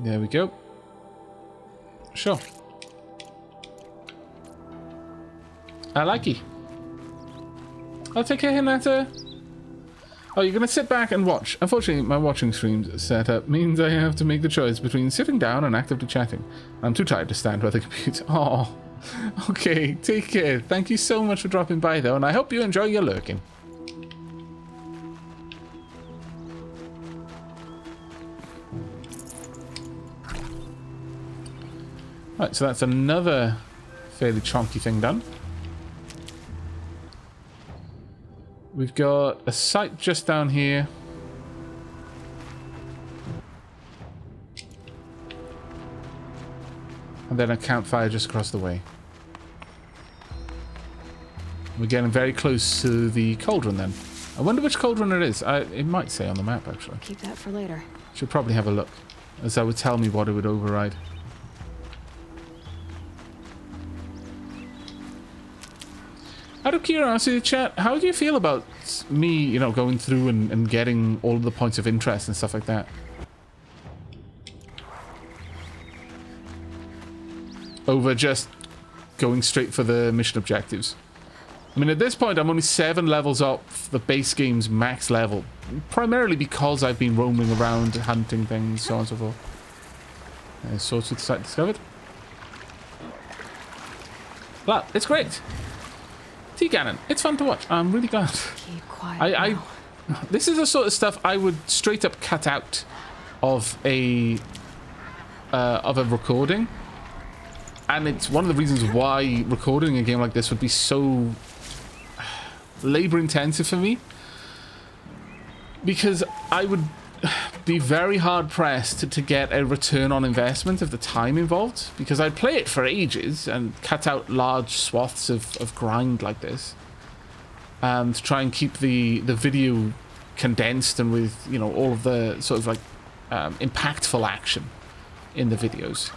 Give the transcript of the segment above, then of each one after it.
There we go. Sure. I like it. I'll take care, Hinata. Oh, you're gonna sit back and watch. Unfortunately, my watching streams setup means I have to make the choice between sitting down and actively chatting. I'm too tired to stand by the computer. Oh, okay. Take care. Thank you so much for dropping by, though, and I hope you enjoy your lurking. Right, so that's another fairly chonky thing done. We've got a site just down here. And then a campfire just across the way. We're getting very close to the cauldron then. I wonder which cauldron it is. It might say on the map, actually. Keep that for later. Should probably have a look, as that would tell me what it would override. Out of curiosity, chat, how do you feel about me, you know, going through and getting all of the points of interest and stuff like that? Over just going straight for the mission objectives. I mean, at this point, I'm only 7 levels up the base game's max level. Primarily because I've been roaming around, hunting things, so on and so forth. Source with site discovered. Well, it's great. T-Cannon, it's fun to watch. I'm really glad. Keep quiet. This is the sort of stuff I would straight up cut out of a recording, and it's one of the reasons why recording a game like this would be so labor intensive for me, because I would be very hard pressed to get a return on investment of the time involved, because I'd play it for ages and cut out large swaths of grind like this, to try and keep the video condensed and with, you know, all of the sort of like impactful action in the videos.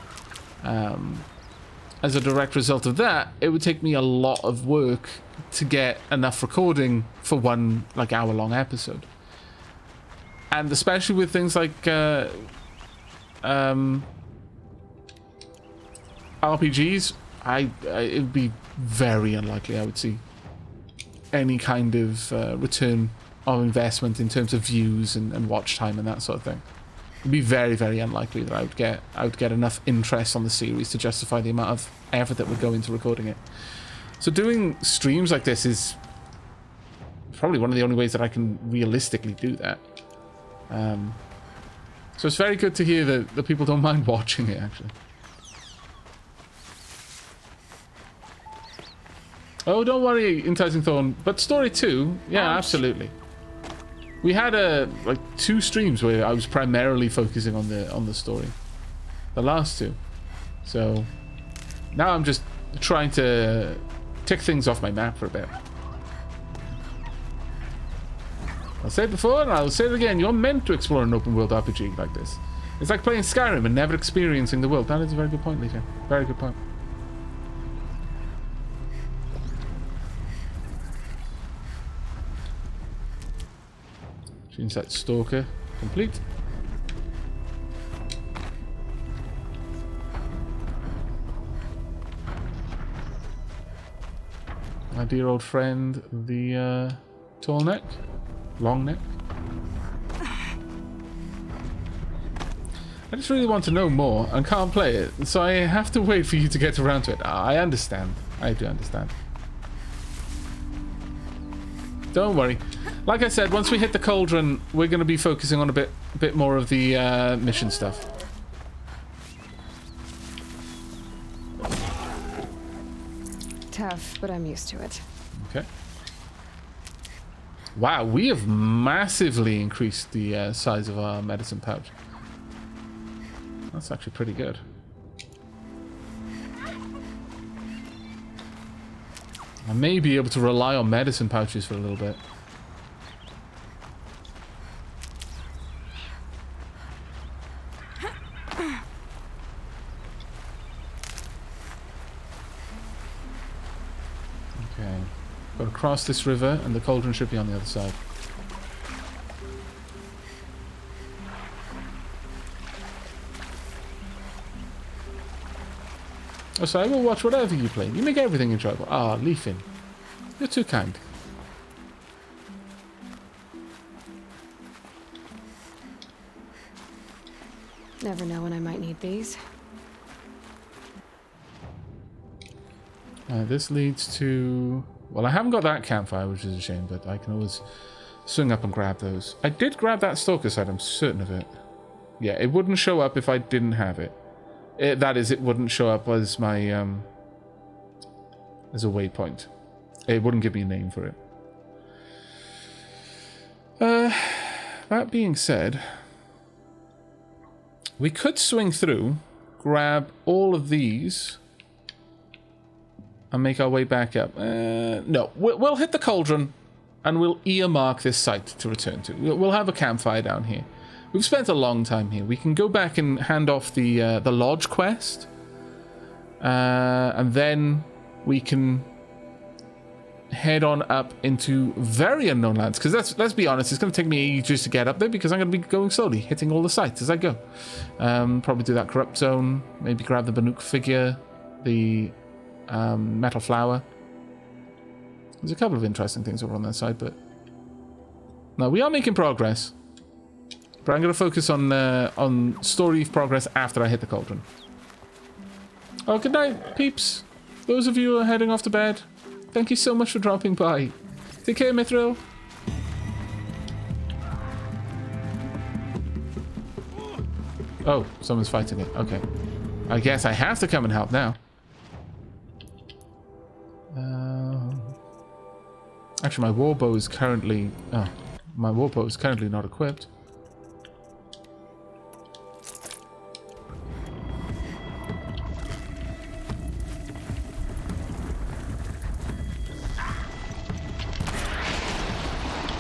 As a direct result of that, it would take me a lot of work to get enough recording for one like hour-long episode. And especially with things like RPGs, it would be very unlikely I would see any kind of return of investment in terms of views and watch time and that sort of thing. It'd be very, very unlikely that I would get enough interest on the series to justify the amount of effort that would go into recording it. So doing streams like this is probably one of the only ways that I can realistically do that. So it's very good to hear that the people don't mind watching it, actually. Oh, don't worry, Enticing Thorn. But story 2, yeah, absolutely. We had like 2 streams where I was primarily focusing on the story. The last 2. So now I'm just trying to tick things off my map for a bit. I'll say it before and I'll say it again. You're meant to explore an open world RPG like this. It's like playing Skyrim and never experiencing the world. That is a very good point, Lisa. Very good point. Gene set Stalker complete. My dear old friend, the tall neck. Long neck. I just really want to know more and can't play it, so I have to wait for you to get around to it. I understand. I do understand. Don't worry. Like I said, once we hit the cauldron, we're going to be focusing on a bit more of the mission stuff. Tough, but I'm used to it. Okay. Wow, we have massively increased the size of our medicine pouch. That's actually pretty good. I may be able to rely on medicine pouches for a little bit. Okay. Got to cross this river and the cauldron should be on the other side. Oh, so I will watch whatever you play. You make everything enjoyable. Ah, Leafin. You're too kind. Never know when I might need these. This leads to... Well, I haven't got that campfire, which is a shame, but I can always swing up and grab those. I did grab that stalker site, I'm certain of it. Yeah, it wouldn't show up if I didn't have it. That is, it wouldn't show up as my, as a waypoint. It wouldn't give me a name for it. That being said, we could swing through, grab all of these, and make our way back up. No, we'll hit the cauldron, and we'll earmark this site to return to. We'll have a campfire down here. We've spent a long time here. We can go back and hand off the lodge quest, and then we can head on up into very unknown lands. Because let's be honest, it's going to take me ages to get up there because I'm going to be going slowly, hitting all the sites as I go. Probably do that corrupt zone. Maybe grab the Banuk figure, the metal flower. There's a couple of interesting things over on that side, but no, we are making progress. But I'm going to focus on story progress after I hit the cauldron. Oh, good night, peeps. Those of you who are heading off to bed, thank you so much for dropping by. Take care, Mithril. Oh, someone's fighting it. Okay. I guess I have to come and help now. Actually, my warbow is currently... Oh, my warbow is currently not equipped.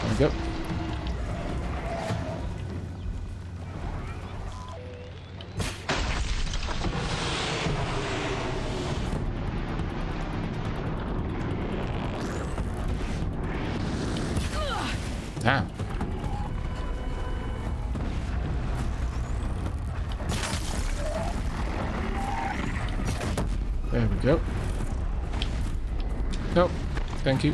There we go. Damn. There we go. Nope. Thank you.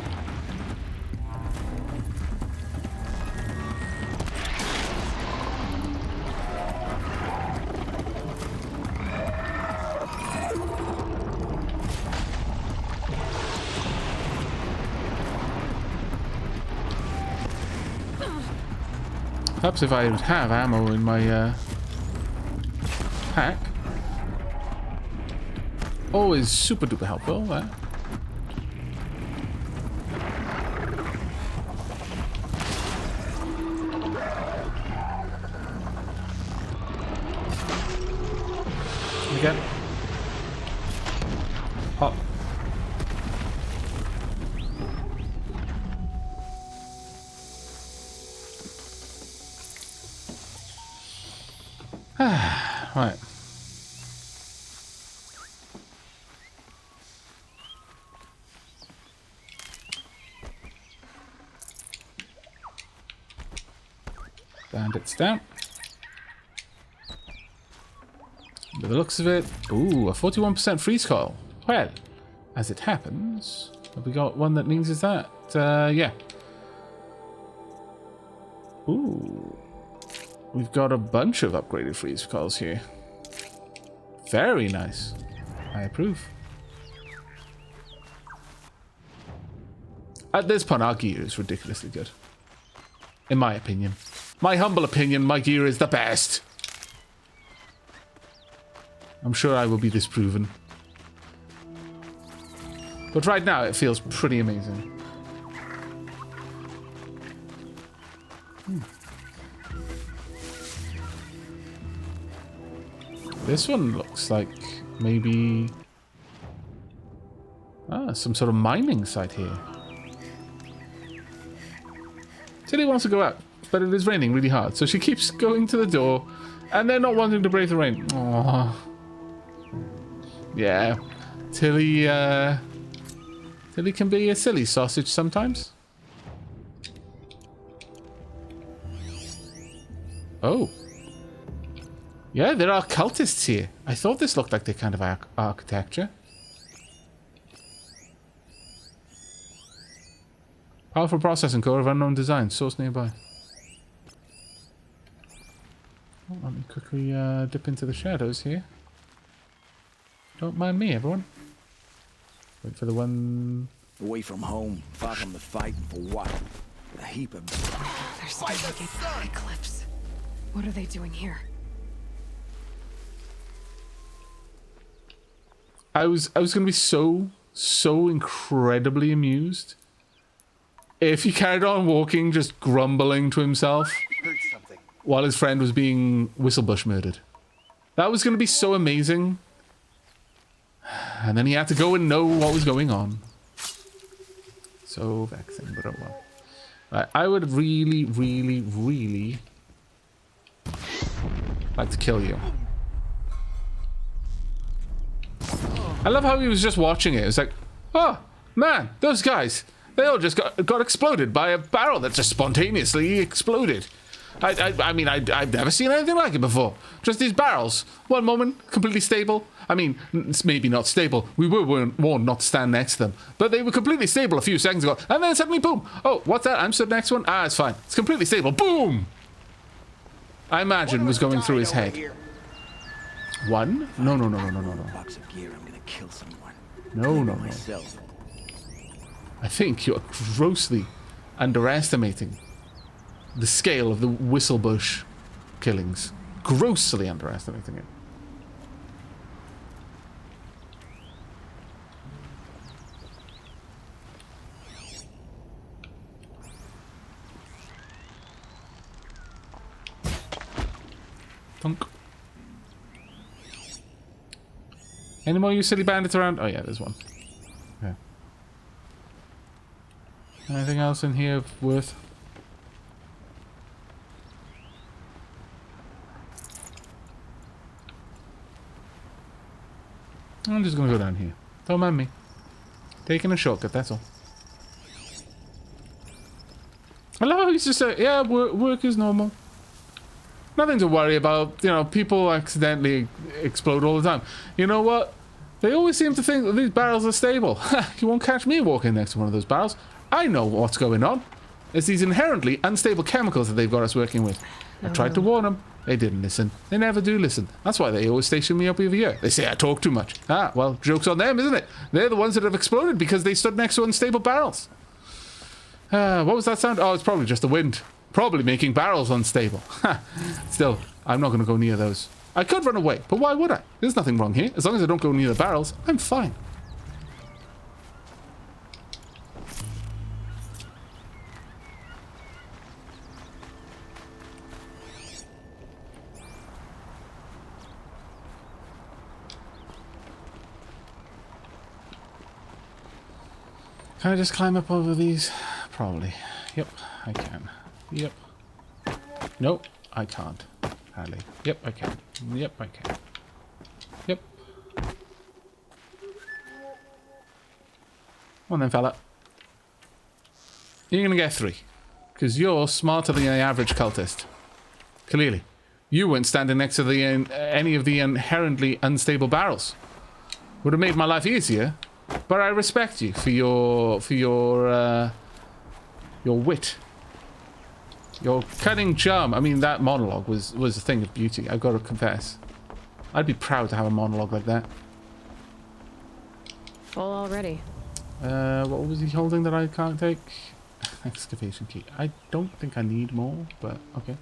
Perhaps if I would have ammo in my pack. Always super duper helpful, that. Again. Hop. Right. Bandits down. By the looks of it, ooh, a 41% freeze coil. Well, as it happens, have we got one that needs that? Yeah. Ooh. We've got a bunch of upgraded freeze coils here. Very nice. I approve. At this point, our gear is ridiculously good. In my opinion. My humble opinion, my gear is the best. I'm sure I will be disproven. But right now, it feels pretty amazing. This one looks like maybe... some sort of mining site here. Tilly wants to go out, but it is raining really hard, so she keeps going to the door and then not wanting to brave the rain. Aww. Yeah. Tilly can be a silly sausage sometimes. Oh. Yeah, there are cultists here. I thought this looked like their kind of architecture. Powerful processing core of unknown design. Source nearby. Oh, let me quickly dip into the shadows here. Don't mind me, everyone. Wait for the one... Away from home, far from the fight, for what? With a heap of... They're still making clips. What are they doing here? I was gonna be so incredibly amused if he carried on walking, just grumbling to himself while his friend was being Whistlebush murdered. That was gonna be so amazing. And then he had to go and know what was going on. So vexing, but oh well. Right, I would really like to kill you. I love how he was just watching it. It's like, oh man, those guys, they all just got exploded by a barrel that just spontaneously exploded. I mean, I've never seen anything like it before. Just these barrels. One moment, completely stable. I mean, it's maybe not stable. We were warned not to stand next to them. But they were completely stable a few seconds ago. And then suddenly, boom. Oh, what's that? I'm stood next one. Ah, it's fine. It's completely stable. Boom! I imagine was going through his head. One? No. Box of gear, I'm gonna kill someone. No. Myself. I think you're grossly underestimating the scale of the Whistlebush killings. Grossly underestimating it. Thunk. Any more you silly bandits around? Oh yeah, there's one. Okay. Anything else in here worth? I'm just gonna go down here. Don't mind me. Taking a shortcut, that's all. I love how he's just like, yeah, work is normal. Nothing to worry about. You know, people accidentally explode all the time. You know what? They always seem to think that these barrels are stable. You won't catch me walking next to one of those barrels. I know what's going on. It's these inherently unstable chemicals that they've got us working with. I tried to warn them. They didn't listen. They never do listen. That's why they always station me up over here. They say I talk too much. Ah, well, joke's on them, isn't it? They're the ones that have exploded because they stood next to unstable barrels. What was that sound? Oh, it's probably just the wind. Probably making barrels unstable. Still, I'm not going to go near those. I could run away, but why would I? There's nothing wrong here. As long as I don't go near the barrels, I'm fine. Can I just climb up over these? Probably. Yep, I can. Yep. Nope, I can't. Hardly. Yep, I can. Yep, I can. Yep. Come on then, fella. You're gonna get 3. Because you're smarter than the average cultist. Clearly. You weren't standing next to the any of the inherently unstable barrels. Would have made my life easier. But I respect you for your wit. Your cunning charm. I mean, that monologue was a thing of beauty, I've got to confess. I'd be proud to have a monologue like that. Full already. What was he holding that I can't take? Excavation key. I don't think I need more, but okay.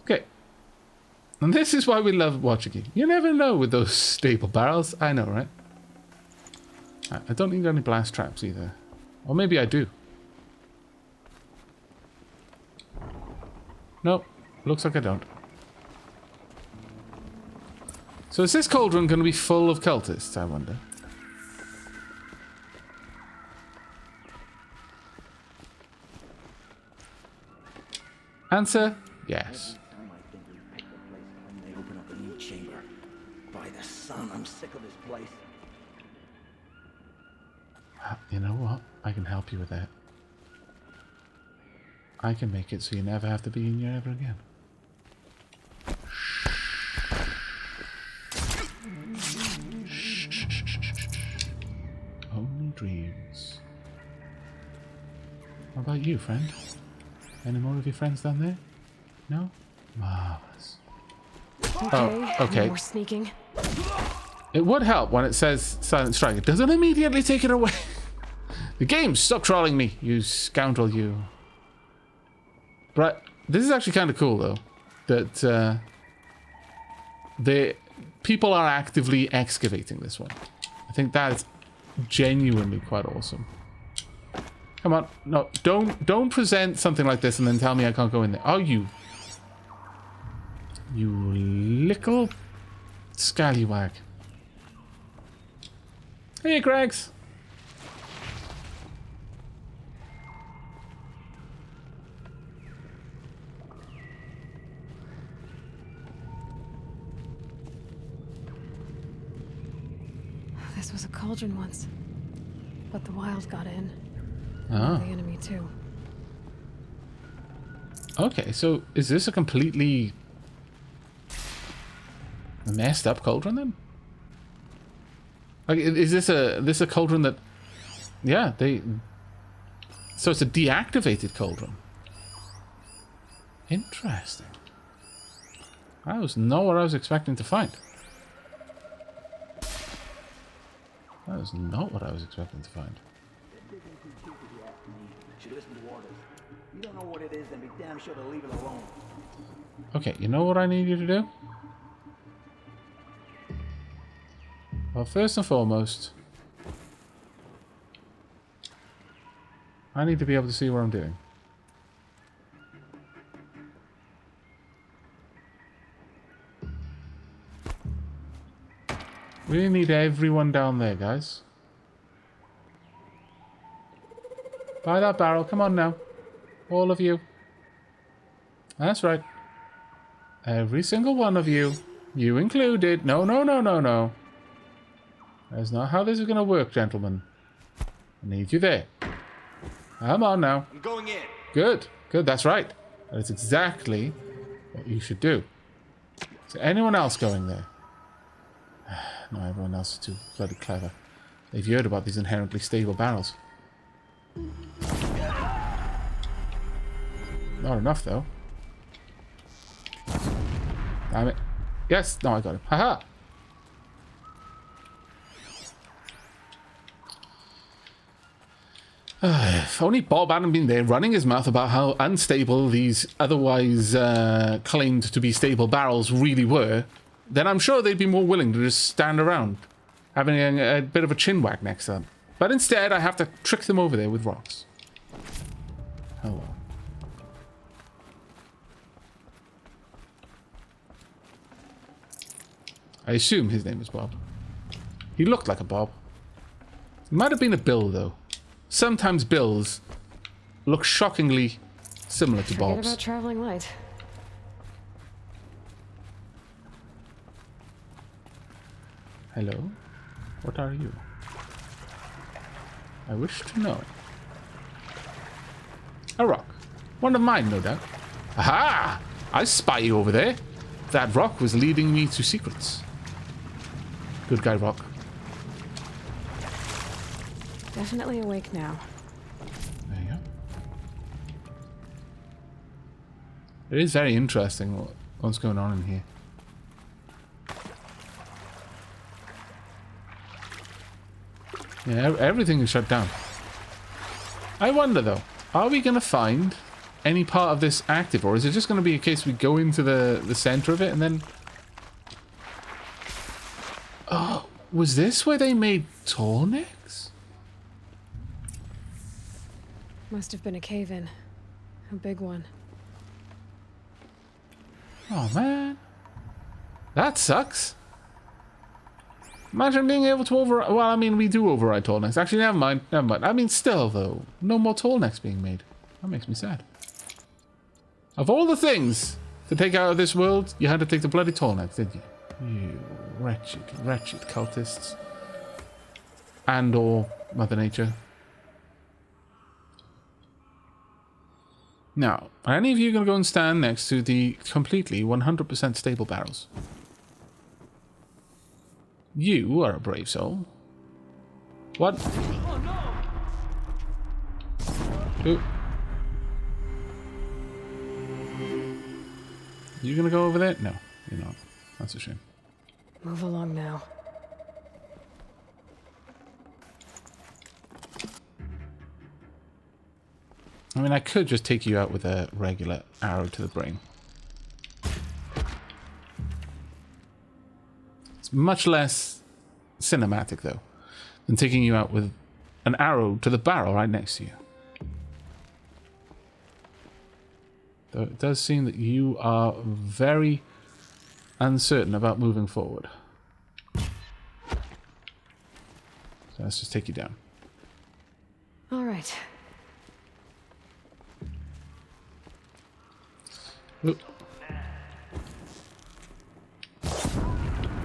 Okay. And this is why we love watching you. You never know with those stable barrels. I know, right? I don't need any blast traps either. Or maybe I do. Nope. Looks like I don't. So is this cauldron going to be full of cultists, I wonder? Answer, yes. They open up a new chamber. By the sun, I'm sick of this place. You know what? I can help you with that. I can make it so you never have to be in here ever again. dreams. What about you, friend? Any more of your friends down there? No? Marvelous. Okay, okay. no more sneaking. It would help when it says Silent Strike. It doesn't immediately take it away. The game, stop trolling me, you scoundrel, you. But this is actually kind of cool, though. That the people are actively excavating this one. I think that's genuinely quite awesome. Come on, no, don't present something like this and then tell me I can't go in there. Oh, you little scallywag. Hey, Gregs. This was a cauldron once, but the wild got in. Oh. The enemy too. Okay, so is this a completely messed up cauldron then? Like, is this a cauldron that? Yeah, so it's a deactivated cauldron. Interesting. That was not what I was expecting to find. That is not what I was expecting to find. Should listen to orders. You don't know what it is, then be damn sure to leave it alone. Okay, you know what I need you to do? Well, first and foremost, I need to be able to see what I'm doing. We need everyone down there, guys. By that barrel, come on now. All of you. That's right. Every single one of you. You included. No, no, no, no, no. That's not how this is going to work, gentlemen. I need you there. Come on now. I'm going in. Good. Good, that's right. That's exactly what you should do. Is there anyone else going there? No, everyone else is too bloody clever. They've heard about these inherently stable barrels. Not enough, though. Damn it. Yes! No, I got him. Haha! If only Bob hadn't been there running his mouth about how unstable these otherwise claimed to be stable barrels really were, then I'm sure they'd be more willing to just stand around, having a bit of a chinwag next to them. But instead, I have to trick them over there with rocks. Oh well. I assume his name was Bob. He looked like a Bob. It might have been a Bill, though. Sometimes Bills look shockingly similar to Forget Bob's. about traveling light. Hello? What are you? I wish to know. A rock. One of mine, no doubt. Aha! I spy you over there. That rock was leading me to secrets. Good guy, rock. Definitely awake now. There you go. It is very interesting what's going on in here. Yeah, everything is shut down. I wonder though, are we going to find any part of this active, or is it just going to be a case we go into the center of it and then... Oh, was this where they made tall necks? Must have been a cave-in. A big one. Oh man. That sucks. Imagine being able to override... Well, I mean, we do override tall necks. Actually, never mind. Never mind. I mean, still, though. No more tall necks being made. That makes me sad. Of all the things to take out of this world, you had to take the bloody tall necks, didn't you? You wretched, wretched cultists. And or Mother Nature. Now, are any of you going to go and stand next to the completely 100% stable barrels? You are a brave soul. What? Ooh. You gonna go over there? No, you're not. That's a shame. Move along now. I mean, I could just take you out with a regular arrow to the brain. It's much less cinematic, though, than taking you out with an arrow to the barrel right next to you. Though it does seem that you are very uncertain about moving forward. So let's just take you down. All right. Oop.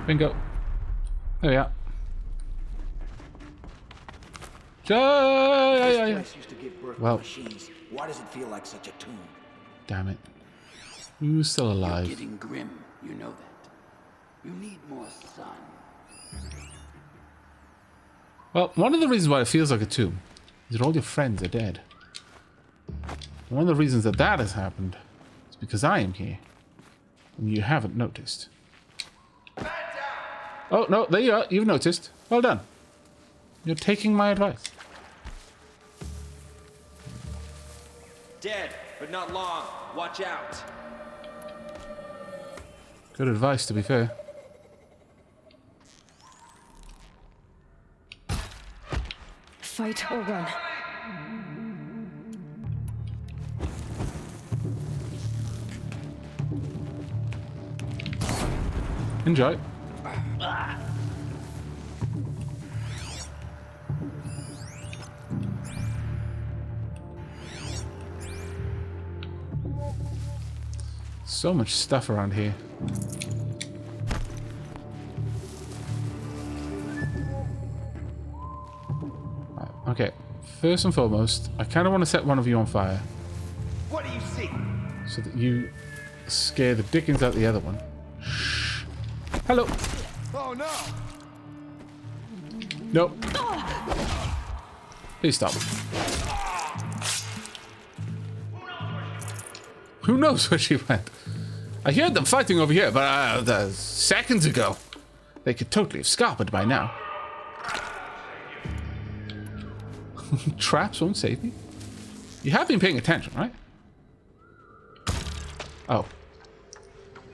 Bingo. There we are. This place used to give birth to Well. machines. Why does it feel like such a tomb? Damn it. Who's still You're alive? getting grim, you know that. You need more sun. Well, one of the reasons why it feels like a tomb is that all your friends are dead. One of the reasons that that has happened is because I am here. And you haven't noticed. Oh, no, there you are. You've noticed. Well done. You're taking my advice. Dead, but not long. Watch out. Good advice, to be fair. Fight or run. Enjoy. So much stuff around here. Right, okay, first and foremost, I kind of want to set one of you on fire What do you see? so that you scare the dickens out the other one. Shh. Hello. Oh no! Nope. Please stop. Who knows where she went? I heard them fighting over here, but seconds ago. They could totally have scarpered by now. Traps won't save me. You have been paying attention, right? Oh.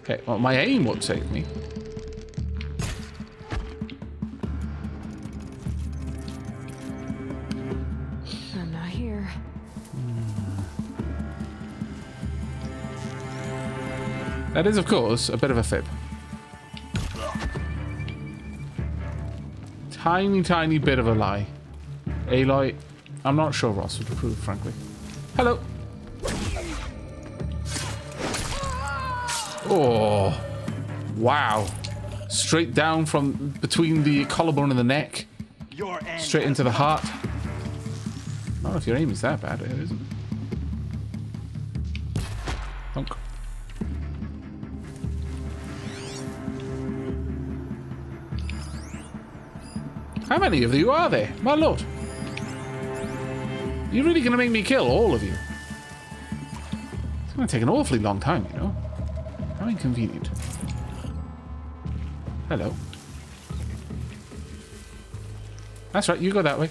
Okay, well, my aim won't save me. I'm not here. That is, of course, a bit of a fib. Tiny, tiny bit of a lie. Aloy, I'm not sure Ross would approve, frankly. Hello. Oh. Wow. Straight down from between the collarbone and the neck. Your end. Straight into the heart. I don't know if your aim is that bad, it isn't. Thunk. How many of you are there? My lord. You're really going to make me kill all of you? It's going to take an awfully long time, you know? How inconvenient. Hello. That's right, you go that way.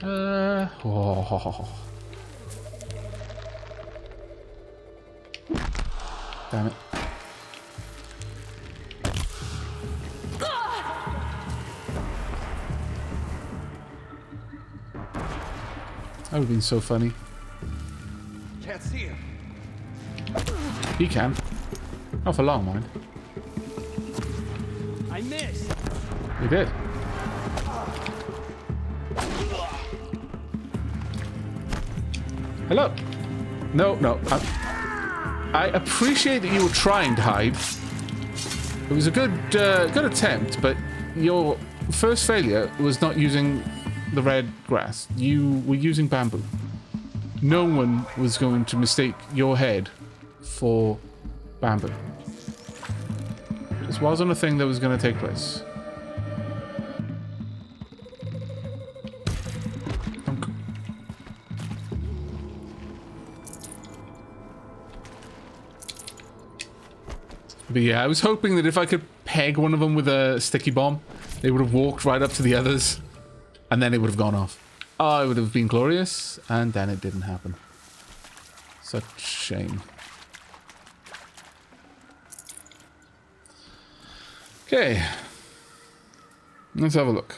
Oh. Damn it. That would have been so funny. Can't see him. He can. Not for long, mind. I missed. He did. Hello. No, no. I appreciate that you were trying to hide. It was a good attempt, but your first failure was not using the red grass. You were using bamboo. No one was going to mistake your head for bamboo. This wasn't a thing that was going to take place. But yeah, I was hoping that if I could peg one of them with a sticky bomb, they would have walked right up to the others, and then it would have gone off. Oh, it would have been glorious, and then it didn't happen. Such shame. Okay. Let's have a look.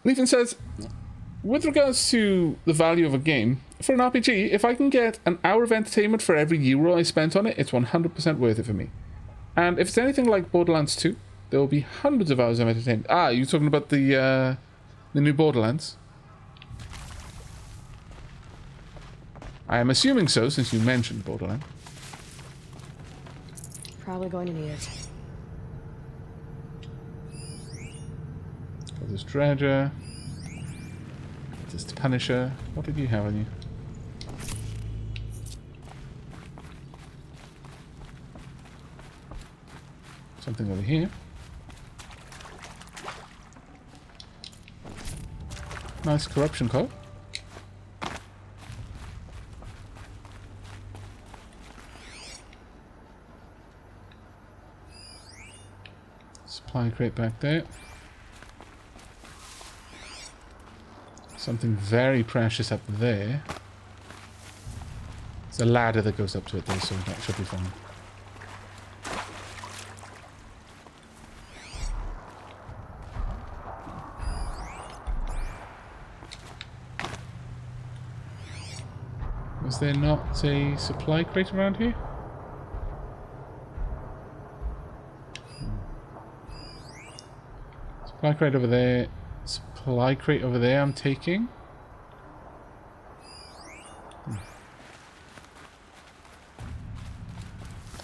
Leafin says, with regards to the value of a game, for an RPG, if I can get an hour of entertainment for every euro I spent on it, it's 100% worth it for me. And if it's anything like Borderlands 2, there will be hundreds of hours of entertainment. Ah, you're talking about the new Borderlands? I am assuming so, since you mentioned Borderlands. Probably going to need it. Got this treasure. This Punisher. What did you have on you? Something over here. Nice corruption code. Supply crate back there. Something very precious up there. There's a ladder that goes up to it there, so that should be fine. Was there not a supply crate around here? Supply crate over there. Supply crate over there I'm taking.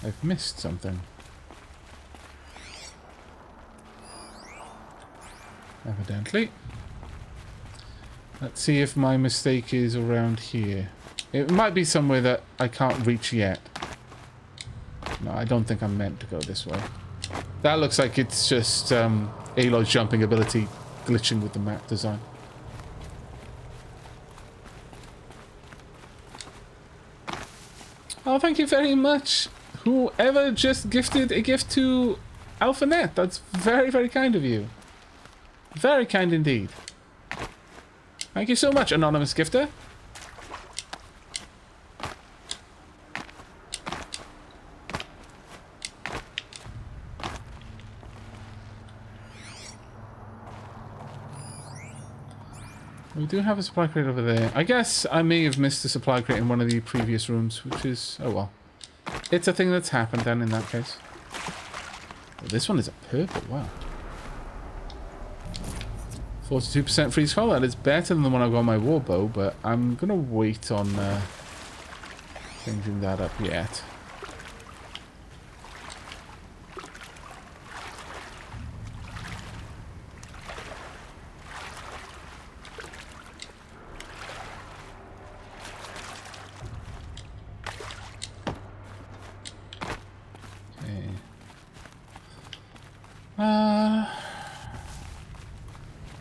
I've missed something. Evidently. Let's see if my mistake is around here. It might be somewhere that I can't reach yet. No, I don't think I'm meant to go this way. That looks like it's just Aloy's jumping ability glitching with the map design. Oh, thank you very much. Whoever just gifted a gift to AlphaNet. That's very, very kind of you. Very kind indeed. Thank you so much, anonymous gifter. We do have a supply crate over there. I guess I may have missed a supply crate in one of the previous rooms, which is... oh well. It's a thing that's happened then in that case. Oh, this one is a purple, wow. 42% freeze fire, that is better than the one I've got on my warbow, but I'm gonna wait on changing that up yet.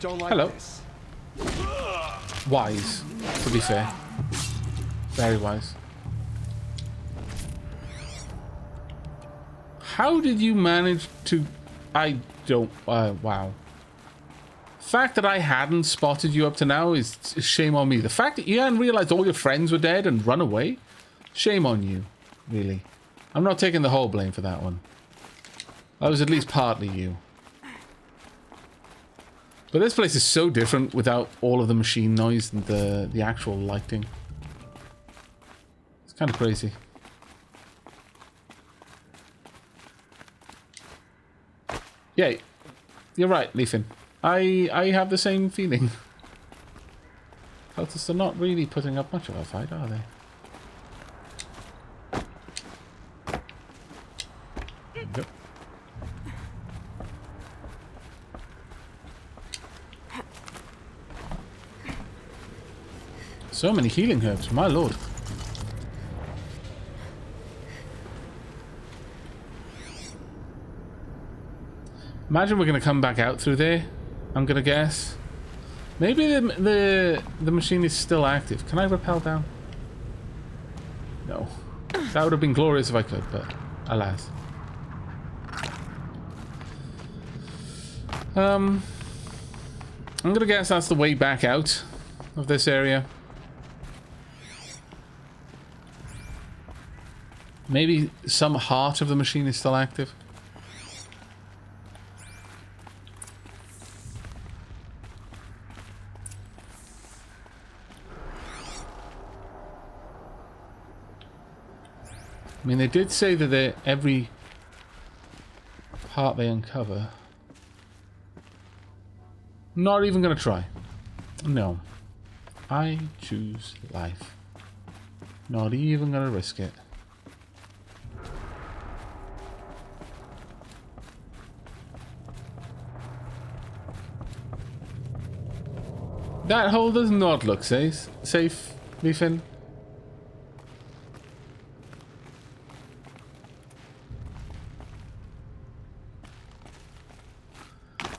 Don't like hello. this. Wise, to be fair. Very wise. How did you manage to... I don't... wow. The fact that I hadn't spotted you up to now is shame on me. The fact that you hadn't realized all your friends were dead and run away? Shame on you, really. I'm not taking the whole blame for that one. That was at least partly you. But this place is so different without all of the machine noise and the actual lighting. It's kind of crazy. Yeah, you're right, Leafin. I have the same feeling. Cultists are not really putting up much of a fight, are they? Yep. So many healing herbs, my lord. Imagine we're going to come back out through there, I'm going to guess. Maybe the machine is still active. Can I rappel down? No. That would have been glorious if I could, but alas. I'm gonna guess that's the way back out of this area. Maybe some heart of the machine is still active. I mean, they did say that every part they uncover... Not even gonna try. No. I choose life. Not even gonna risk it. That hole does not look safe, Leafin.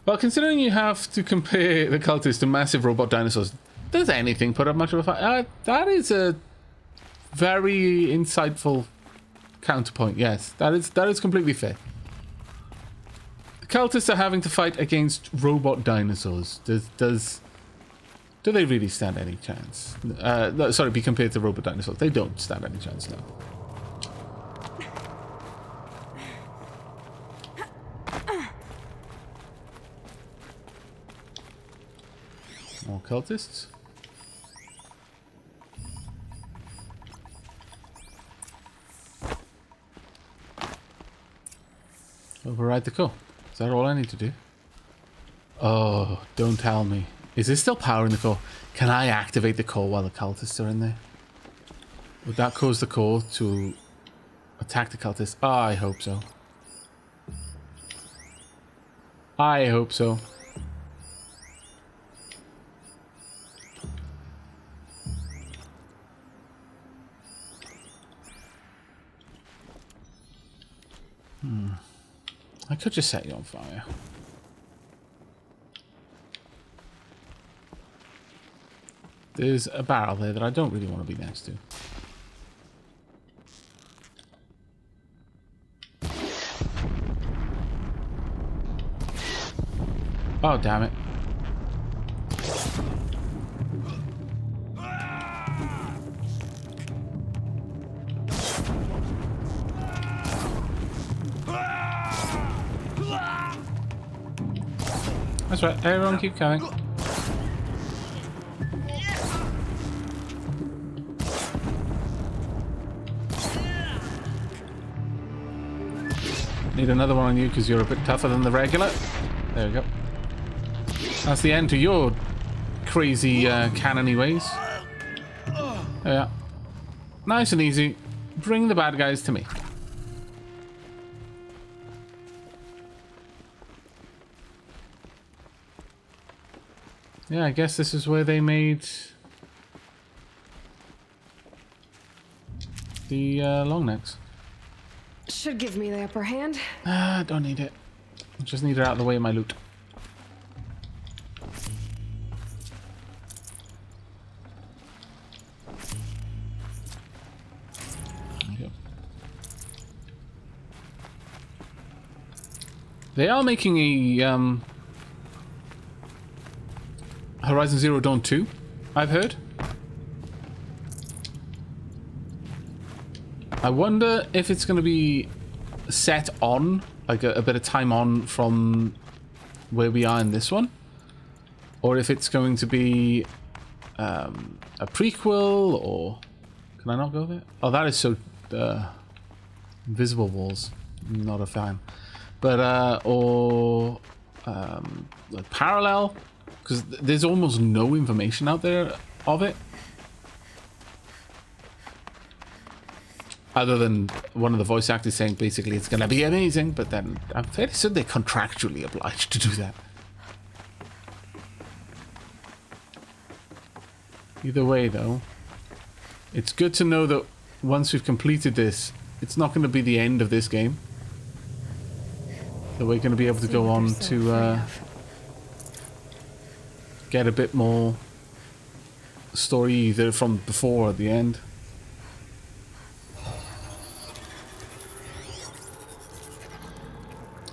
Well, considering you have to compare the cultists to massive robot dinosaurs, does anything put up much of a fight? That is a very insightful counterpoint. Yes, that is completely fair. The cultists are having to fight against robot dinosaurs. Do they really stand any chance? Sorry, be compared to robot dinosaurs. They don't stand any chance, no. More cultists. Override the core. Is that all I need to do? Oh, don't tell me. Is this still powering the core? Can I activate the core while the cultists are in there? Would that cause the core to attack the cultists? Oh, I hope so. I hope so. I could just set you on fire. There's a barrel there that I don't really want to be next to. Oh, damn it. That's right, everyone keep coming. Need another one on you because you're a bit tougher than the regular. There we go. That's the end to your crazy cannony ways. Yeah. Nice and easy. Bring the bad guys to me. Yeah, I guess this is where they made the long necks. Should give me the upper hand. Don't need it. I just need it out of the way of my loot. There you go. They are making a Horizon Zero Dawn 2, I've heard. I wonder if it's going to be set on, like a bit of time on from where we are in this one. Or if it's going to be a prequel, or... Can I not go there? Oh, that is so... invisible walls. Not a fan. But, or... like parallel? Because there's almost no information out there of it. Other than one of the voice actors saying basically it's going to be amazing, but then I'm fairly certain they're contractually obliged to do that. Either way, though, it's good to know that once we've completed this, it's not going to be the end of this game. That we're going to be able to go on to get a bit more story either from before or at the end.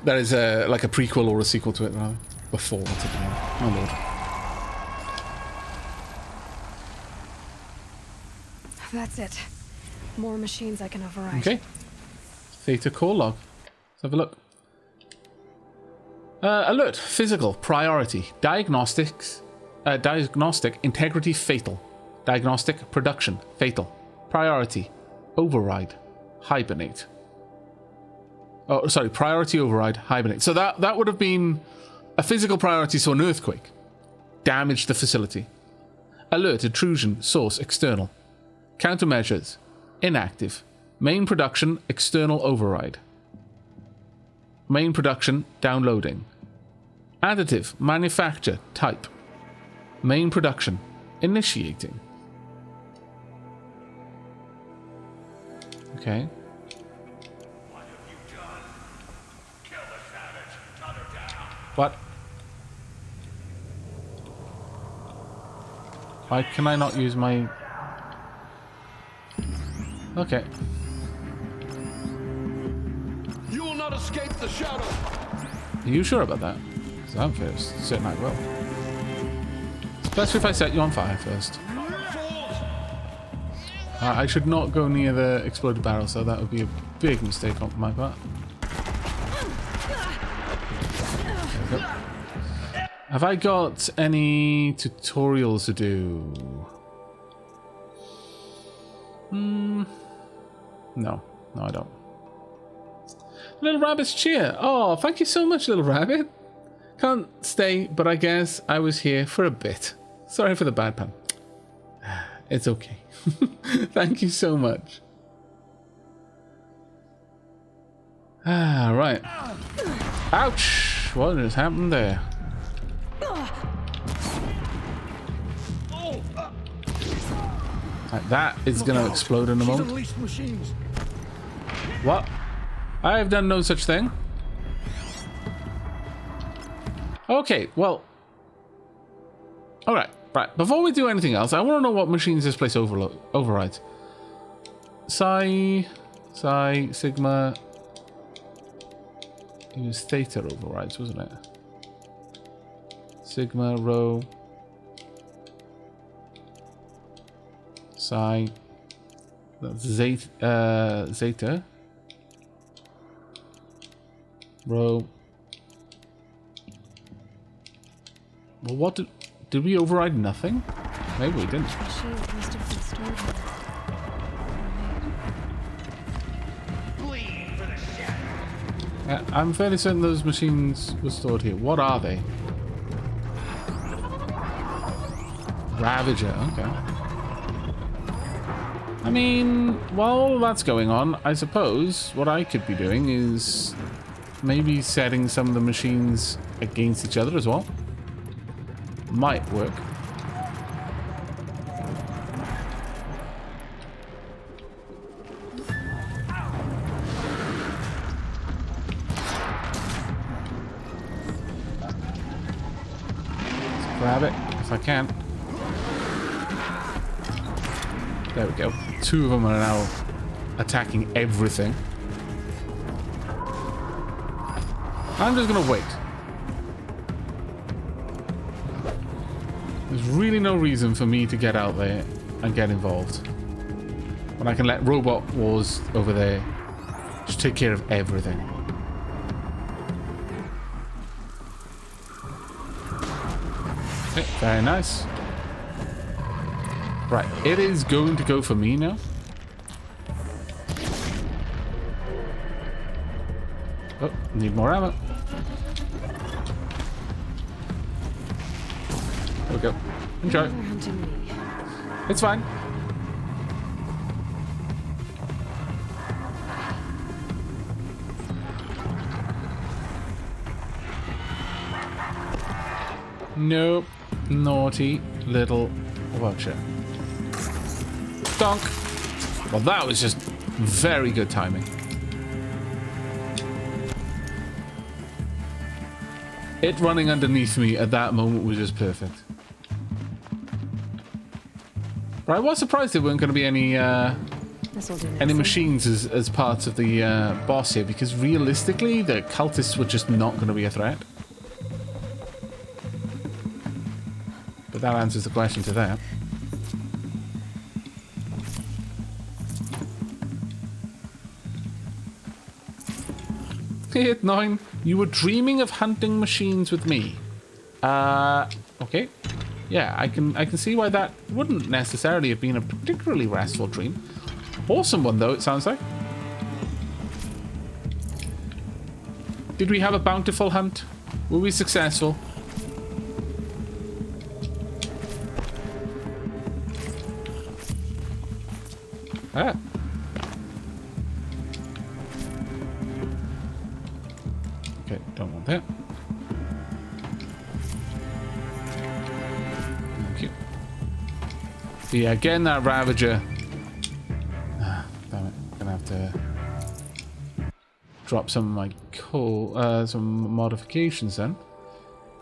That is like a prequel or a sequel to it, rather. Before it's at the end. Oh lord. That's it. More machines I can override. Okay. Theta core log. Let's have a look. Alert. Physical. Priority. Diagnostics. Diagnostic. Integrity. Fatal. Diagnostic. Production. Fatal. Priority. Override. Hibernate. Oh, sorry. Priority override. Hibernate. So that would have been a physical priority, so an earthquake. Damage the facility. Alert. Intrusion. Source. External. Countermeasures. Inactive. Main production. External override. Main production. Downloading. Additive. Manufacture. Type. Main production. Initiating. Okay. What? Why can I not use my... Okay. You will not escape the shadow. Are you sure about that? Because I'm fairly certain I will. Especially if I set you on fire first. I should not go near the exploded barrel, so that would be a big mistake on my part. There we go. Have I got any tutorials to do? No, I don't. Little Rabbit's cheer. Oh, thank you so much, Little Rabbit. Can't stay, but I guess I was here for a bit. Sorry for the bad pun. It's okay. Thank you so much. Ah, right. Ouch! What just happened there? Right, that is going to explode in a moment. What? I have done no such thing. Okay, well. Alright, right. Before we do anything else, I want to know what machines this place overrides. Psi, Sigma. It was Theta overrides, wasn't it? Sigma, Rho. Psi. That's Zeta. Rho. Well, what did we override nothing? Maybe we didn't. Machines must have been stored here. I'm fairly certain those machines were stored here. What are they? Ravager, okay. I mean, while all that's going on, I suppose what I could be doing is maybe setting some of the machines against each other as well. Might work. Let's grab it if I can. There we go. Two of them are now attacking everything. I'm just gonna wait. There's really no reason for me to get out there and get involved when I can let Robot Wars over there just take care of everything. Okay, very nice. Right, it is going to go for me now. Oh, need more ammo. There we go. Enjoy. They're hunting me. It's fine. Nope. Naughty little watcher. Donk. Well, that was just very good timing. It running underneath me at that moment was just perfect. But I was surprised there weren't going to be any This'll do any nicely. machines as part of the boss here, because realistically the cultists were just not going to be a threat. But that answers the question to that. Hit 9. You were dreaming of hunting machines with me. Okay. Yeah, I can see why that wouldn't necessarily have been a particularly restful dream. Awesome one though, it sounds like. Did we have a bountiful hunt? Were we successful? Ah. Okay, don't want that. Thank you. But yeah, getting that Ravager. Ah, damn it. Gonna have to drop some of my some modifications then.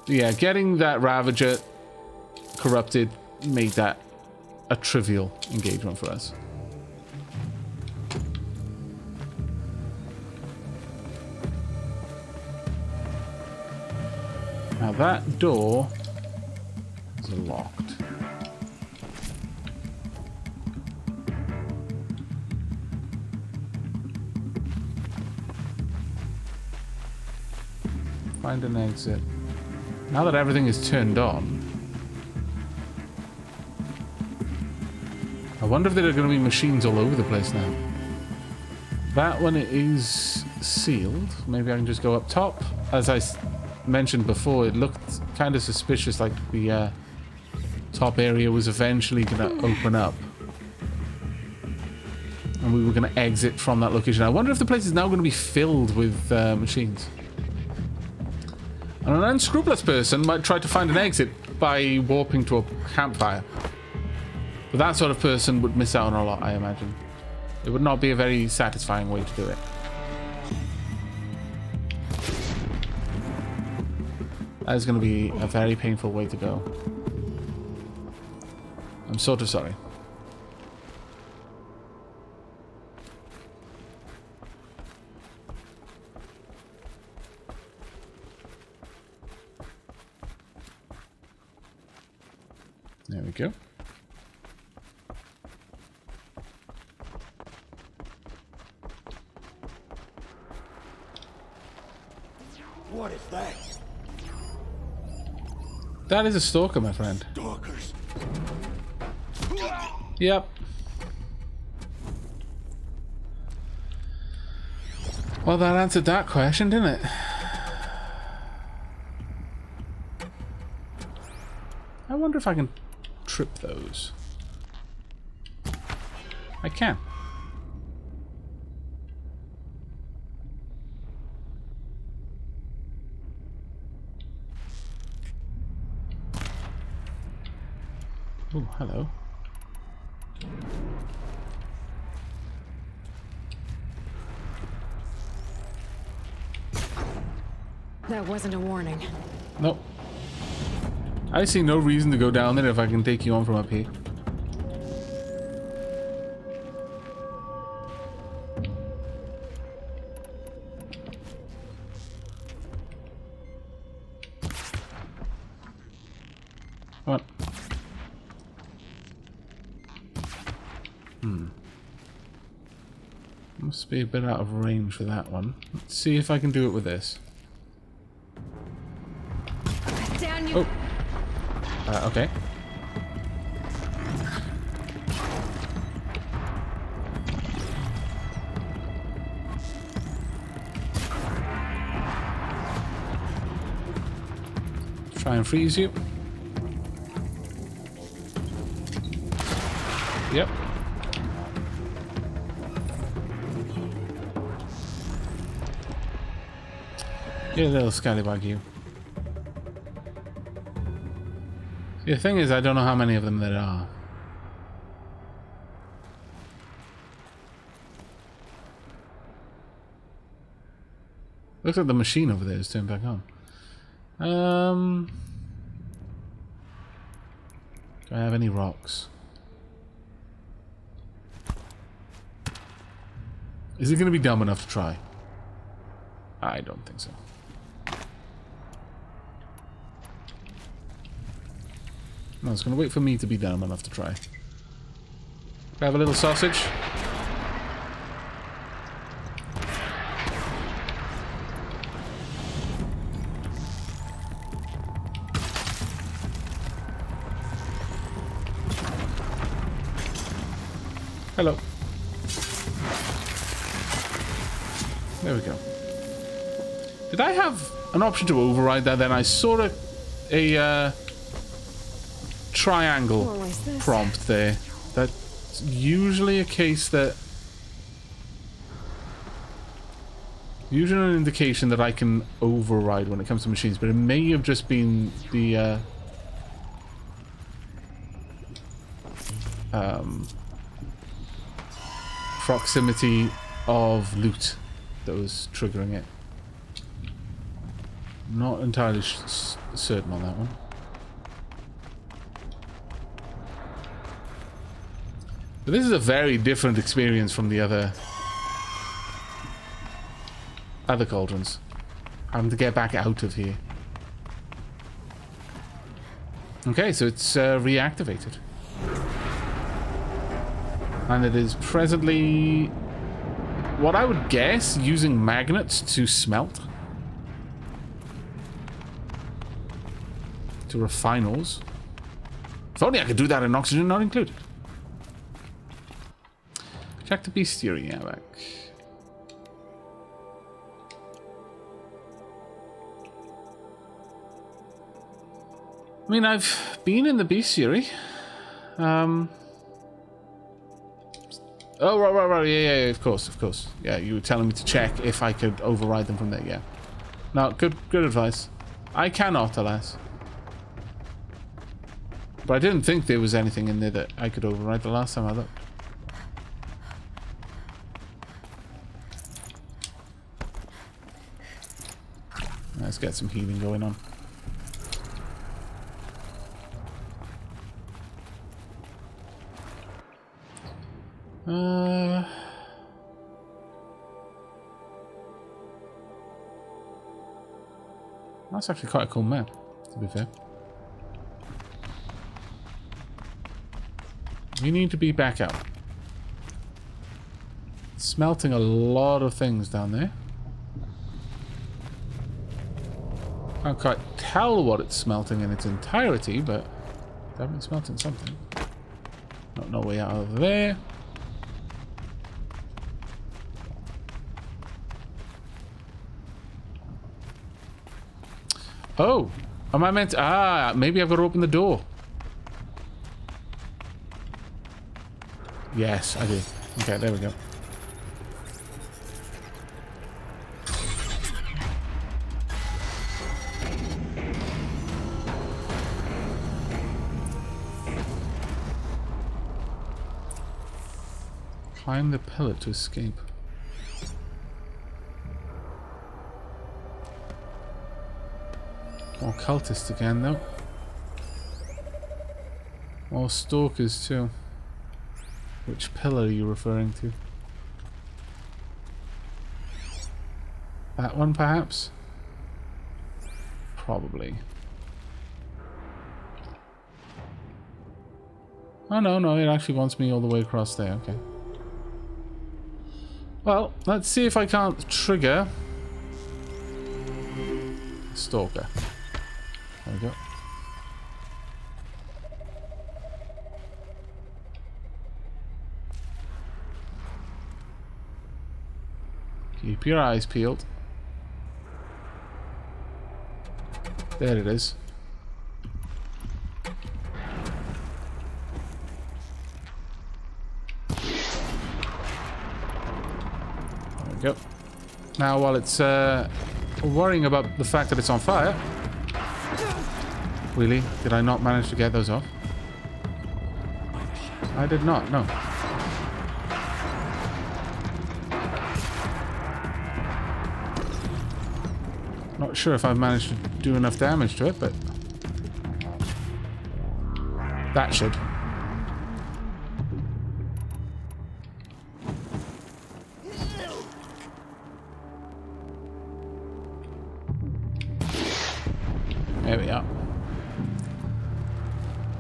But yeah, getting that Ravager corrupted made that a trivial engagement for us. Now that door is locked. Find an exit. Now that everything is turned on, I wonder if there are going to be machines all over the place now. That one is sealed. Maybe I can just go up top. As I mentioned before, it looked kind of suspicious, like the top area was eventually going to open up. And we were going to exit from that location. I wonder if the place is now going to be filled with machines. And an unscrupulous person might try to find an exit by warping to a campfire. But that sort of person would miss out on a lot, I imagine. It would not be a very satisfying way to do it. That is going to be a very painful way to go. I'm sort of sorry. There we go. What is that? That is a stalker, my friend. Stalkers. Yep. Well, that answered that question, didn't it? I wonder if I can trip those. I can. Oh, hello. That wasn't a warning. Nope. I see no reason to go down there if I can take you on from up here. Come on. Must be a bit out of range for that one. Let's see if I can do it with this. Down you. Oh. Okay. Try and freeze you. Yep. Get a little scallywag you. The thing is, I don't know how many of them there are. Looks like the machine over there is turned back on. Do I have any rocks? Is it going to be dumb enough to try? I don't think so. No, it's going to wait for me to be dumb enough to try. Have a little sausage. Hello. There we go. Did I have an option to override that then? I saw a triangle Always this. prompt there. That's usually a case that... Usually an indication that I can override when it comes to machines, but it may have just been the... proximity of loot that was triggering it. Not entirely certain on that one. But this is a very different experience from the other cauldrons. Having to get back out of here. Okay, so it's reactivated. And it is presently, what I would guess, using magnets to smelt. To refine ores. If only I could do that in oxygen not included. Check the bestiary, Aavak. I mean, I've been in the bestiary. Oh, right, yeah, of course. Yeah, you were telling me to check if I could override them from there, yeah. No, good advice. I cannot, alas. But I didn't think there was anything in there that I could override the last time I looked. Let's get some healing going on. That's actually quite a cool map, to be fair. You need to be back out. Smelting a lot of things down there. Can't quite tell what it's smelting in its entirety, but definitely smelting something. No way out of there. Oh, am I meant to... Ah, maybe I've got to open the door. Yes, I do. Okay, there we go. Climb the pillar to escape. More cultists again, though. More stalkers, too. Which pillar are you referring to? That one, perhaps? Probably. Oh, no, it actually wants me all the way across there, okay. Well, let's see if I can't trigger Stalker. There we go. Keep your eyes peeled. There it is. There we go. Now, while it's worrying about the fact that it's on fire. Really? Did I not manage to get those off? I did not, no. Not sure if I've managed to do enough damage to it, but that should. There we are.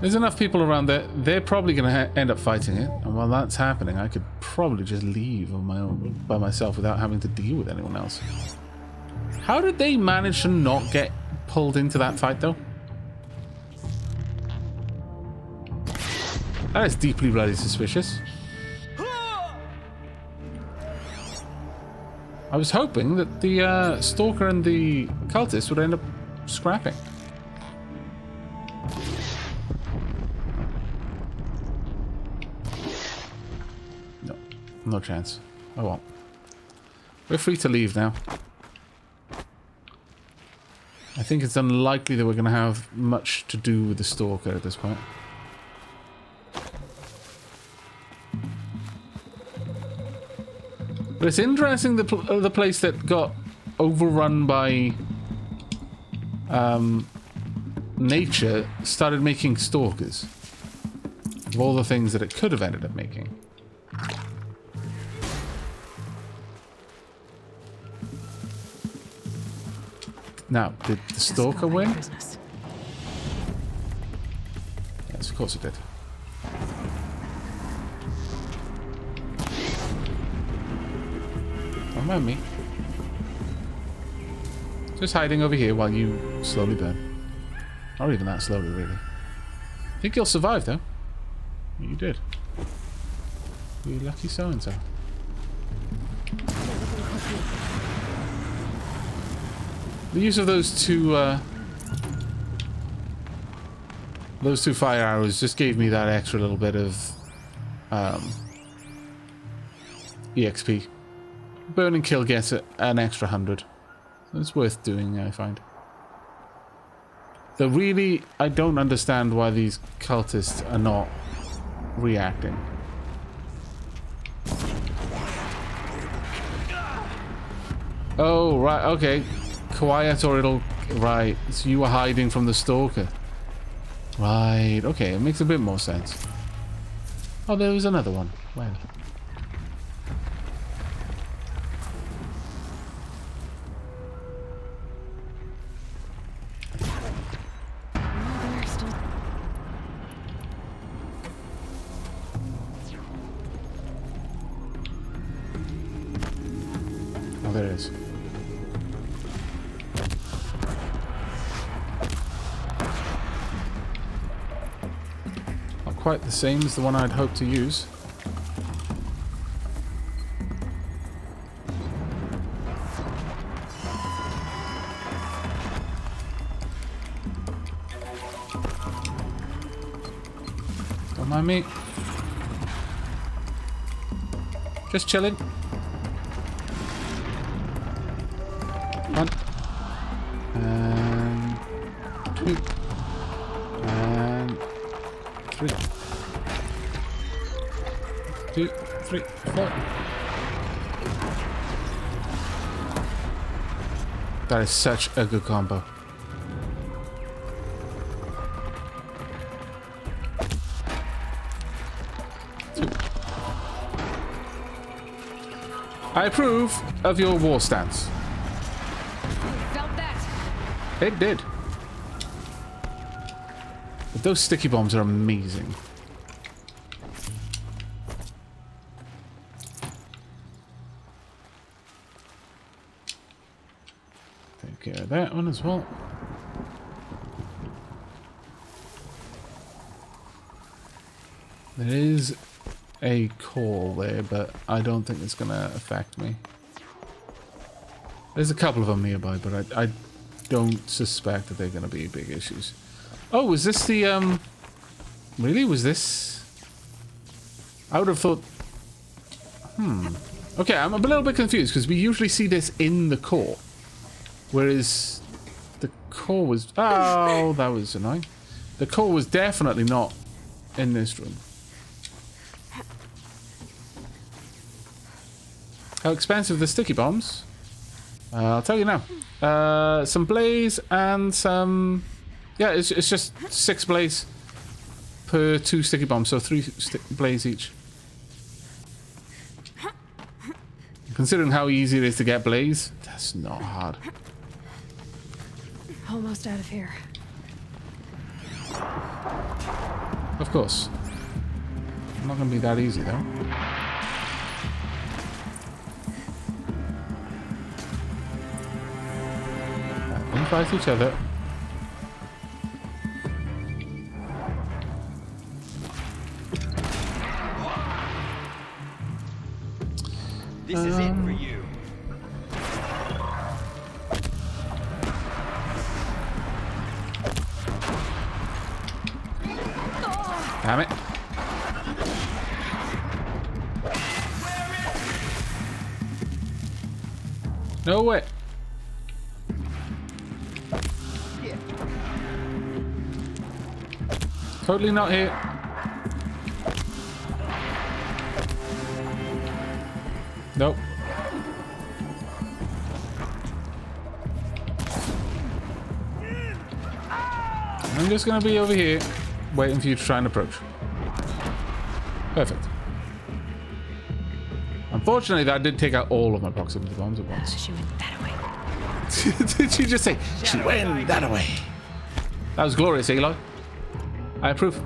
There's enough people around there. They're probably going to end up fighting it. And while that's happening, I could probably just leave on my own by myself without having to deal with anyone else. How did they manage to not get pulled into that fight, though? That is deeply bloody suspicious. I was hoping that the Stalker and the Cultist would end up scrapping. No. No chance. Oh well. We're free to leave now. I think it's unlikely that we're going to have much to do with the Stalker at this point. But it's interesting the place that got overrun by nature started making Stalkers. Of all the things that it could have ended up making. Now, did the Stalker win? Business. Yes, of course it did. Don't mind me. Just hiding over here while you slowly burn. Not even that slowly, really. I think you'll survive, though. You did. You lucky so-and-so. The use of those two fire arrows just gave me that extra little bit of EXP. Burn and kill gets an extra 100. It's worth doing, I find. Though really, I don't understand why these cultists are not reacting. Oh, right, okay. Quiet or it'll... Right, so you were hiding from the Stalker. Right, okay, it makes a bit more sense. Oh, there was another one. Well. Oh, there it is. Not quite the same as the one I'd hoped to use. Don't mind me. Just chilling. One. And two. And three. 2, 3, 4. That is such a good combo. I approve of your war stance. Felt that. It did. But those sticky bombs are amazing. Take care of that one as well. There is a call there, but I don't think it's going to affect me. There's a couple of them nearby, but I don't suspect that they're going to be big issues. Oh, was this the, really? Was this? I would have thought... Okay, I'm a little bit confused, because we usually see this in the core. Whereas the core was... Oh, that was annoying. The core was definitely not in this room. How expensive the sticky bombs? I'll tell you now. Some blaze and some... Yeah, it's just 6 blaze per 2 sticky bombs, so 3 blaze each. Considering how easy it is to get blaze, that's not hard. Almost out of here. Of course. Not going to be that easy, though. They fight each other. This is it for you. Damn it. No way. Totally not here. Nope. I'm just gonna be over here, waiting for you to try and approach. Perfect. Unfortunately, that did take out all of my proximity bombs at once. She went that way. Did you just say, she went that way? That was glorious, Aloy. I approve.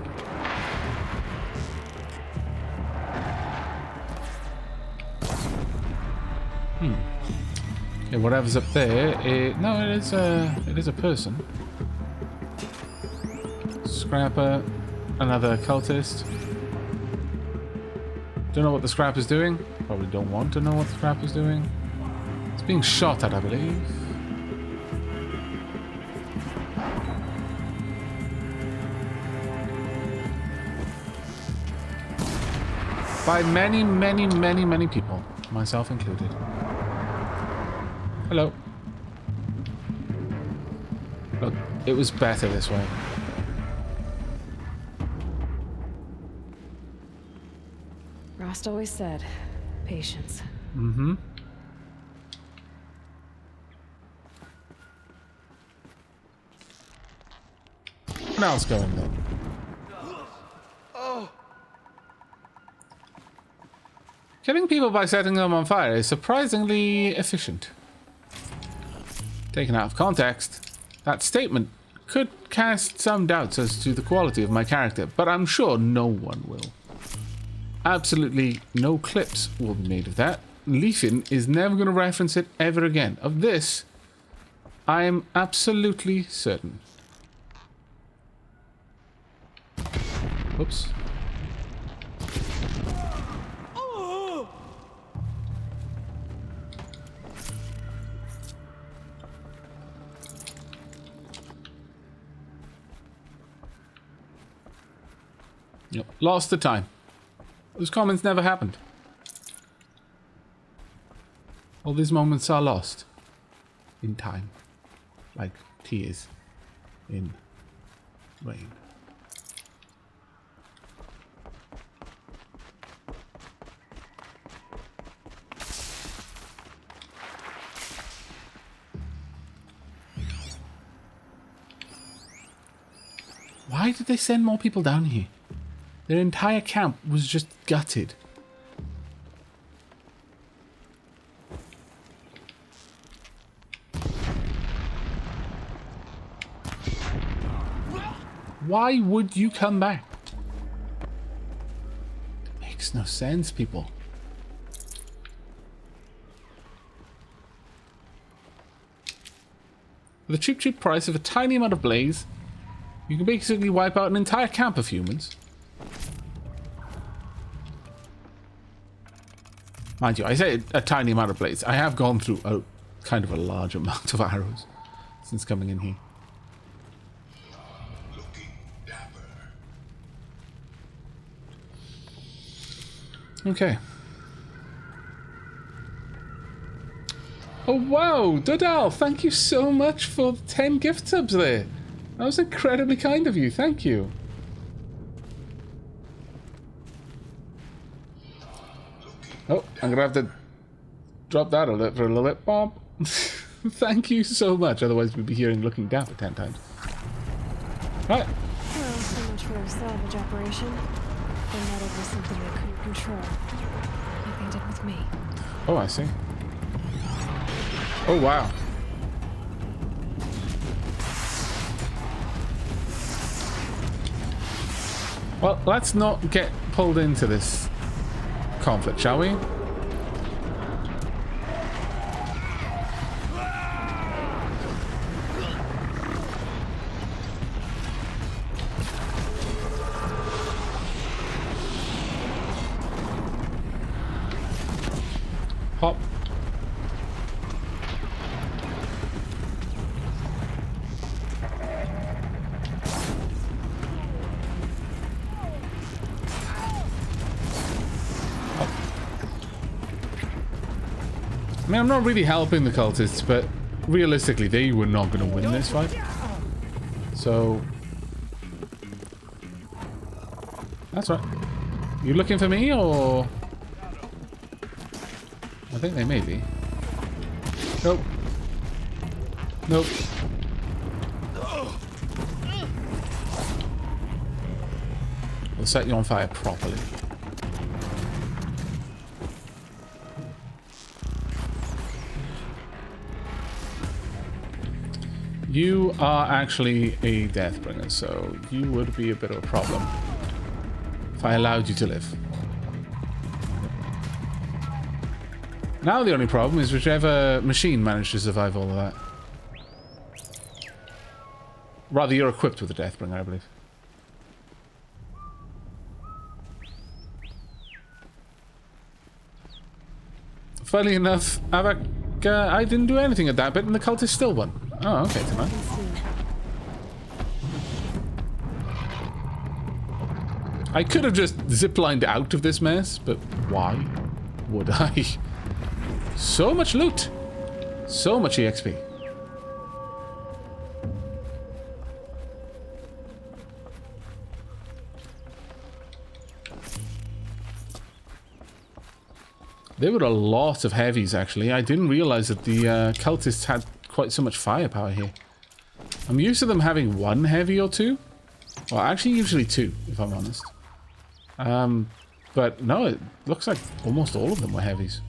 Okay, whatever's up there, no, it is a person. Scrapper, another cultist. Don't know what the scrapper's doing. Probably don't want to know what the scrapper's doing. It's being shot at, I believe. By many, many, many, many people, myself included. Hello. Look, it was better this way. Rost always said, patience. Mm-hmm. Now let's go in there. Killing people by setting them on fire is surprisingly efficient. Taken out of context, that statement could cast some doubts as to the quality of my character, but I'm sure no one will. Absolutely no clips will be made of that. Leafin is never going to reference it ever again. Of this, I am absolutely certain. Oops. Yep. Lost the time. Those comments never happened. All these moments are lost in time, like tears in rain. Why did they send more people down here? Their entire camp was just gutted. Why would you come back? It makes no sense, people. For the cheap price of a tiny amount of blaze, you can basically wipe out an entire camp of humans. Mind you, I say a tiny amount of blades. I have gone through a kind of a large amount of arrows since coming in here. Okay. Oh wow, Dodal, thank you so much for 10 gift subs there. That was incredibly kind of you, thank you. Oh, I'm gonna have to drop that alert for a little bit. Bob. Thank you so much, otherwise we'd be hearing looking down for 10 times. Right. Well, so much for their salvage operation. They meddled with something they couldn't control. Like they did with me. Oh, I see. Oh, wow. Well, let's not get pulled into this conflict, shall we? Hop. I mean, I'm not really helping the cultists, but realistically, they were not going to win this fight. So... That's right. You looking for me, or...? I think they may be. Nope. Nope. We'll set you on fire properly. You are actually a Deathbringer, so you would be a bit of a problem if I allowed you to live. Now the only problem is whichever machine managed to survive all of that. Rather, you're equipped with a Deathbringer, I believe. Funnily enough, Aavak, I didn't do anything at that bit, and the cultist still won. Oh, okay, tonight. I could have just ziplined out of this mess, but why would I? So much loot! So much EXP. There were a lot of heavies, actually. I didn't realize that the cultists had quite so much firepower here. I'm used to them having one heavy or two. Well, actually, usually two, if I'm honest. But no, it looks like almost all of them were heavies.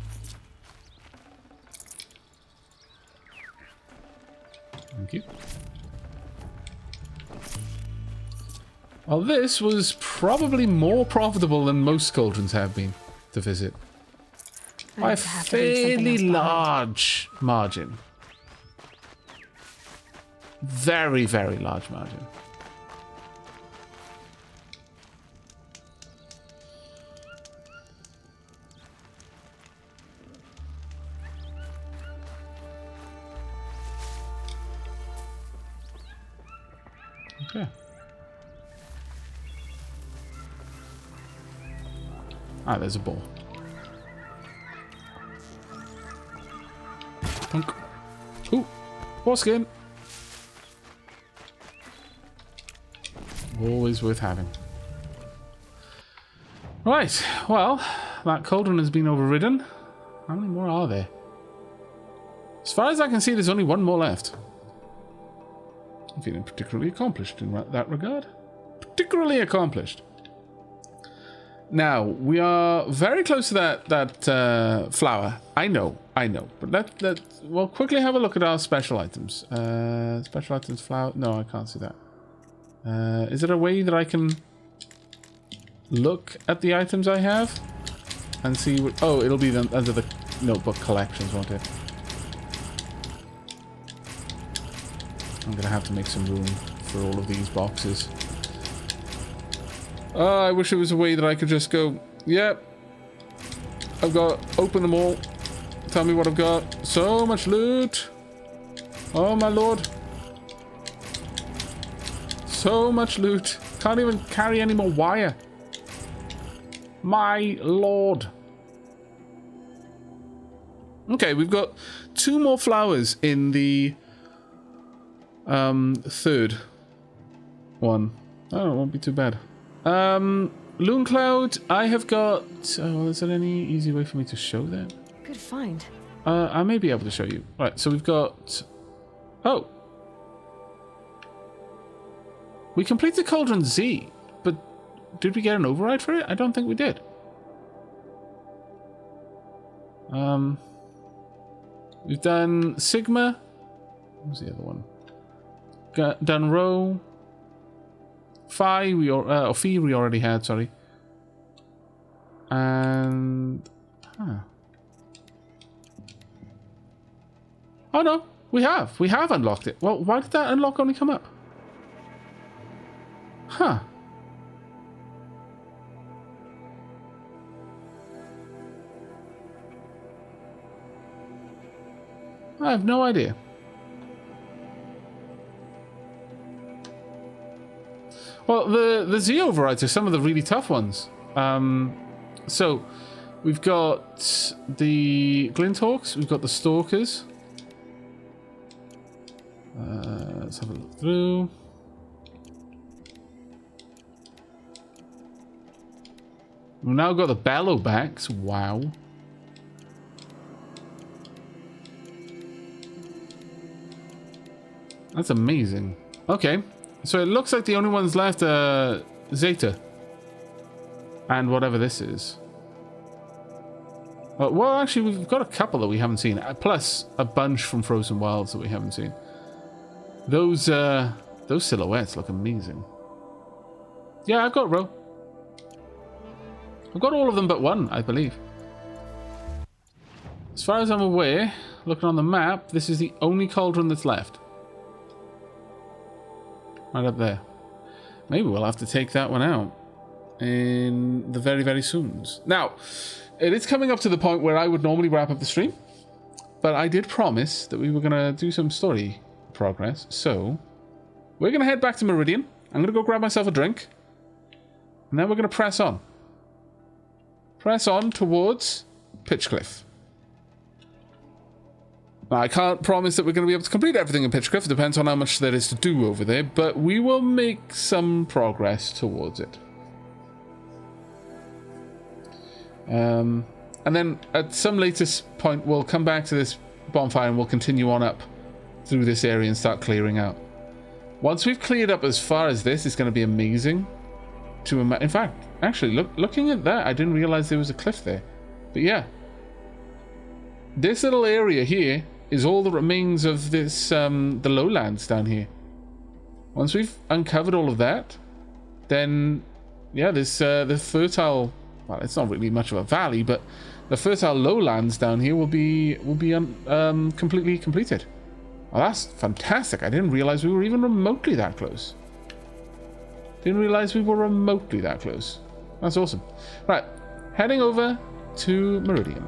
Thank you. Well, this was probably more profitable than most cauldrons have been to visit. By a fairly large margin. Very, very large margin. Okay. Ah, there's a ball. Punk. Ooh, foreskin. Always worth having. Right, well, that cauldron has been overridden. How many more are there? As far as I can see, there's only one more left. I'm feeling particularly accomplished in that regard. Particularly accomplished. Now, we are very close to that flower. I know. But we'll quickly have a look at our special items. Special items, flower. No, I can't see that. Is there a way that I can look at the items I have and see what... Oh, it'll be under the notebook collections, won't it? I'm gonna have to make some room for all of these boxes. Oh, I wish there was a way that I could just go, yep, I've got, open them all, tell me what I've got. So much loot. Oh my lord. So much loot. Can't even carry any more wire. My lord. Okay, we've got 2 more flowers in the third one. Oh, it won't be too bad. Loon Cloud, I have got... Oh, is there any easy way for me to show that? Good find. I may be able to show you. Right, so we've got... Oh. We completed Cauldron Z, but did we get an override for it? I don't think we did. We've done Sigma. What was the other one? Done Row. Phi we or Phi we already had, sorry. And oh no, we have unlocked it. Well, why did that unlock only come up? Huh. I have no idea. Well, the Z overrides are some of the really tough ones. So we've got the Glinthawks, we've got the Stalkers. Let's have a look through. We've now got the Bellowbacks. Wow. That's amazing. Okay. So it looks like the only ones left are Zeta. And whatever this is. Well, actually, we've got a couple that we haven't seen. Plus, a bunch from Frozen Wilds that we haven't seen. Those silhouettes look amazing. Yeah, I've got Ro. I've got all of them but one, I believe. As far as I'm aware, looking on the map, this is the only cauldron that's left. Right up there. Maybe we'll have to take that one out in the very, very soon. Now, it is coming up to the point where I would normally wrap up the stream, but I did promise that we were going to do some story progress, so we're going to head back to Meridian. I'm going to go grab myself a drink, and then we're going to press on. Press on towards Pitchcliff. Now, I can't promise that we're going to be able to complete everything in Pitchcliff. It depends on how much there is to do over there, but we will make some progress towards it. And then at some later point, we'll come back to this bonfire and we'll continue on up through this area and start clearing out. Once we've cleared up as far as this, it's going to be amazing. In fact, actually, looking at that, I didn't realize there was a cliff there. But yeah, this little area here is all the remains of this the lowlands down here. Once we've uncovered all of that, then yeah, this the fertile, well, it's not really much of a valley, but the fertile lowlands down here will be completely completed. Well, that's fantastic. I didn't realize we were even remotely that close. Didn't realize we were remotely that close. That's awesome. Right, heading over to Meridian.